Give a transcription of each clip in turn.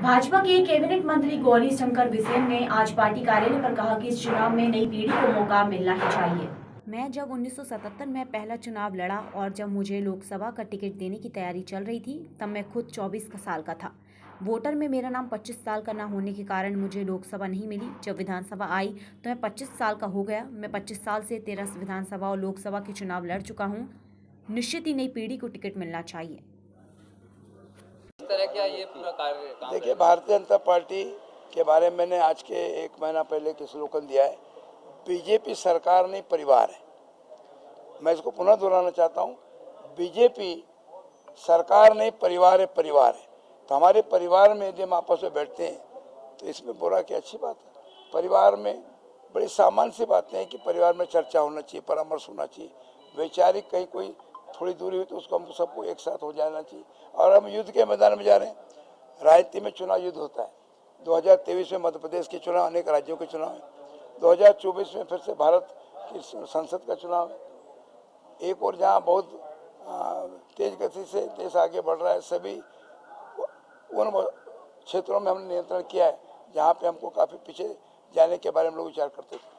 भाजपा के कैबिनेट मंत्री गौरी शंकर बिसेन ने आज पार्टी कार्यालय पर कहा कि इस चुनाव में नई पीढ़ी को मौका मिलना ही चाहिए। मैं जब 1977 में पहला चुनाव लड़ा और जब मुझे लोकसभा का टिकट देने की तैयारी चल रही थी, तब मैं खुद 24 साल का था। वोटर में मेरा नाम 25 साल का न होने के कारण मुझे लोकसभा नहीं मिली। जब विधानसभा आई तो मैं 25 साल का हो गया। मैं 25 साल से 13 विधानसभा और लोकसभा के चुनाव लड़ चुका हूँ। निश्चित ही नई पीढ़ी को टिकट मिलना चाहिए। इस तरह क्या ये पूरा कार्य काम देखिए, भारतीय जनता पार्टी के बारे में मैंने आज के 1 महीना पहले एक स्लोगन दिया है, बीजेपी सरकार नहीं परिवार है। मैं इसको पुनः दोहराना चाहता हूँ, बीजेपी सरकार नहीं परिवार है, परिवार है। तो हमारे परिवार में यदि हम आपस में बैठते हैं तो इसमें बुरा क्या, अच्छी बात है। परिवार में बड़ी सामान्य सी बातें हैं कि परिवार में चर्चा होना चाहिए, परामर्श होना चाहिए। वैचारिक कहीं कोई थोड़ी दूरी हुई तो उसको हम सबको एक साथ हो जाना चाहिए। और हम युद्ध के मैदान में जा रहे हैं। राजनीति में चुनाव युद्ध होता है। 2023 में मध्य प्रदेश के चुनाव, अनेक राज्यों के चुनाव है। 2024 में फिर से भारत की संसद का चुनाव है। एक और जहाँ बहुत तेज गति से देश आगे बढ़ रहा है, सभी उन क्षेत्रों में हमने नियंत्रण किया है जहाँ पे हमको काफ़ी पीछे जाने के बारे में लोग विचार करते थे।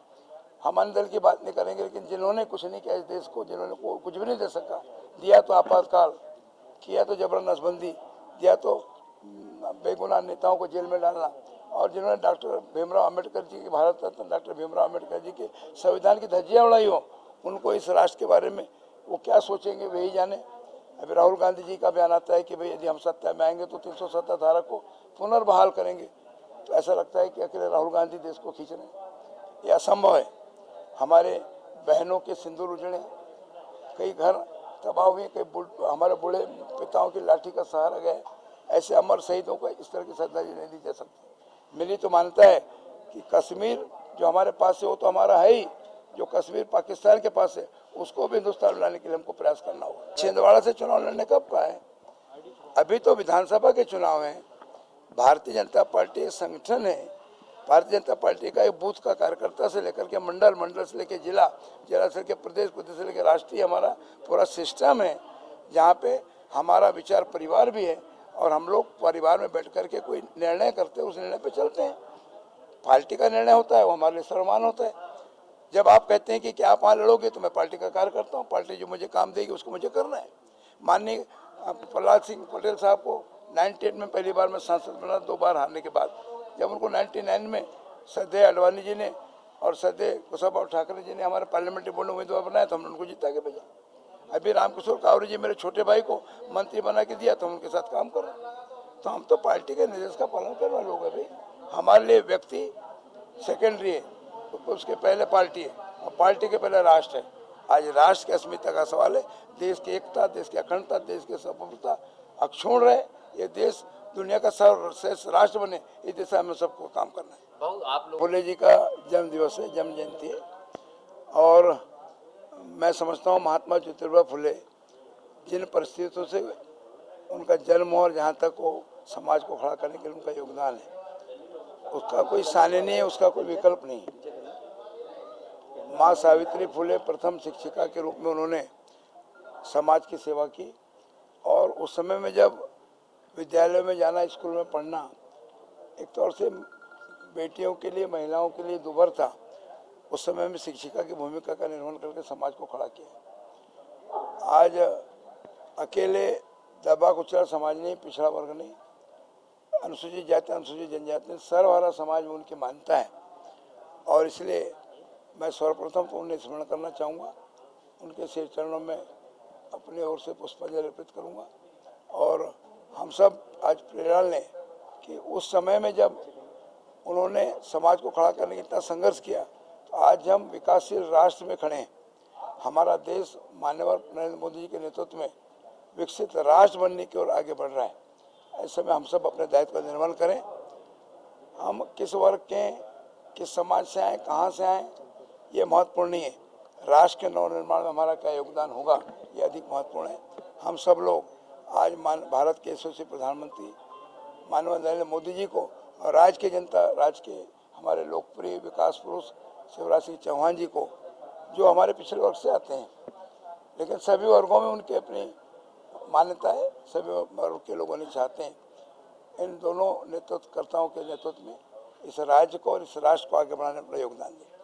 हम अन्य दल की बात नहीं करेंगे, लेकिन जिन्होंने कुछ नहीं किया इस देश को, जिन्होंने कुछ भी नहीं दे सका, दिया तो आपातकाल, किया तो जबरन नसबंदी, दिया तो बेगुनाह नेताओं को जेल में डालना, और जिन्होंने डॉक्टर भीमराव अम्बेडकर जी के, भारत रत्न डॉक्टर भीमराव अम्बेडकर जी के संविधान की धज्जियां उड़ाई हो, उनको इस राष्ट्र के बारे में वो क्या सोचेंगे वही जाने। अभी राहुल गांधी जी का बयान आता है कि भाई यदि हम सत्ता में आएंगे तो 370 धारा को पुनर्बहाल करेंगे। तो ऐसा लगता है कि अकेले राहुल गांधी देश को खींच रहे हैं। ये असंभव है। हमारे बहनों के सिंदूर उजड़े, कई घर तबाह हुए, कई हमारे बूढ़े पिताओं की लाठी का सहारा गए। ऐसे अमर शहीदों को इस तरह की श्रद्धांजलि नहीं दी जा सकती। मेरी तो मानता है कि कश्मीर जो हमारे पास है वो तो हमारा है ही, जो कश्मीर पाकिस्तान के पास है उसको भी हिंदुस्तान लाने के लिए हमको प्रयास करना होगा। छिंदवाड़ा से चुनाव लड़ने कब का है? अभी तो विधानसभा के चुनाव हैं। भारतीय जनता पार्टी एक संगठन है। भारतीय जनता पार्टी का एक बूथ का कार्यकर्ता से लेकर के मंडल, मंडल से लेकर जिला, जिला से लेकर प्रदेश, प्रदेश से लेकर राष्ट्रीय हमारा पूरा सिस्टम है, जहाँ पे हमारा विचार परिवार भी है। और हम लोग परिवार में बैठ कर के कोई निर्णय करते हैं, उस निर्णय पे चलते हैं। पार्टी का निर्णय होता है, वो हमारे लिए सर्वमान होता है। जब आप कहते हैं कि आप वहाँ लड़ोगे तो मैं पार्टी का कार्य करता हूँ, पार्टी जो मुझे काम देगी उसको मुझे करना है। माननीय प्रहलाद सिंह पटेल साहब को 98 में पहली बार मैं सांसद बना, 2 बार हारने के बाद। जब उनको 99 में श्रद्धेय अडवाणी जी ने और श्रद्धेय कुशाभाऊ ठाकरे जी ने हमारे पार्लियामेंट्री बोर्ड में उम्मीदवार बनाया तो हमने उनको जिता के भेजा। अभी रामकिशोर कावरे जी मेरे छोटे भाई को मंत्री बना के दिया तो हम उनके साथ काम कर रहे हैं। तो हम तो पार्टी के निर्देश का पालन करने वाले लोग हैं भाई। हमारे लिए व्यक्ति सेकेंडरी है, तो उसके पहले पार्टी है, और पार्टी के पहले राष्ट्र है। आज राष्ट्र की अस्मिता का सवाल है। देश की एकता, देश की अखंडता, देश की सार्वभौमिकता अक्षुण्ण रहे, ये देश दुनिया का सर्वश्रेष्ठ राष्ट्र बने, इस दिशा में सबको काम करना है। आप लोग फुले जी का जन्म दिवस है, जन्म जयंती है, और मैं समझता हूँ महात्मा ज्योतिबा फुले जिन परिस्थितियों से उनका जन्म और जहाँ तक वो समाज को खड़ा करने के लिए उनका योगदान है, उसका कोई साने नहीं है, उसका कोई विकल्प नहीं है। माँ सावित्री फुले प्रथम शिक्षिका के रूप में उन्होंने समाज की सेवा की, और उस समय में जब विद्यालय में जाना, स्कूल में पढ़ना एक तौर से बेटियों के लिए, महिलाओं के लिए दुभर था। उस समय में शिक्षिका की भूमिका का निर्वहन करके समाज को खड़ा किया। आज अकेले दबा कुचला समाज नहीं, पिछड़ा वर्ग नहीं, अनुसूचित जाति, अनुसूचित जनजाति, सर्वहारा समाज में उनकी मान्यता है। और इसलिए मैं सर्वप्रथम तो उन्हें स्मरण करना चाहूँगा, उनके सिर चरणों में अपने ओर से पुष्पांजलि अर्पित करूँगा। और हम सब आज प्रेरणा लें कि उस समय में जब उन्होंने समाज को खड़ा करने का इतना संघर्ष किया, तो आज हम विकासशील राष्ट्र में खड़े हैं। हमारा देश माननीय नरेंद्र मोदी जी के नेतृत्व में विकसित राष्ट्र बनने की ओर आगे बढ़ रहा है। ऐसे में हम सब अपने दायित्व का निर्वहन करें। हम किस वर्ग के, किस समाज से आए, कहाँ से आए, ये महत्वपूर्ण नहीं है। राष्ट्र के नवनिर्माण में हमारा क्या योगदान होगा, ये अधिक महत्वपूर्ण है। हम सब लोग आज भारत के यशस्वी प्रधानमंत्री माननीय नरेंद्र मोदी जी को, और राज्य की जनता, राज्य के हमारे लोकप्रिय विकास पुरुष शिवराज सिंह चौहान जी को, जो हमारे पिछले वर्ग से आते हैं, लेकिन सभी वर्गों में उनकी अपनी मान्यता है, सभी वर्ग के लोगों ने चाहते हैं इन दोनों नेतृत्वकर्ताओं के नेतृत्व में इस राज्य को और इस राष्ट्र को आगे बढ़ाने में अपना योगदान दें।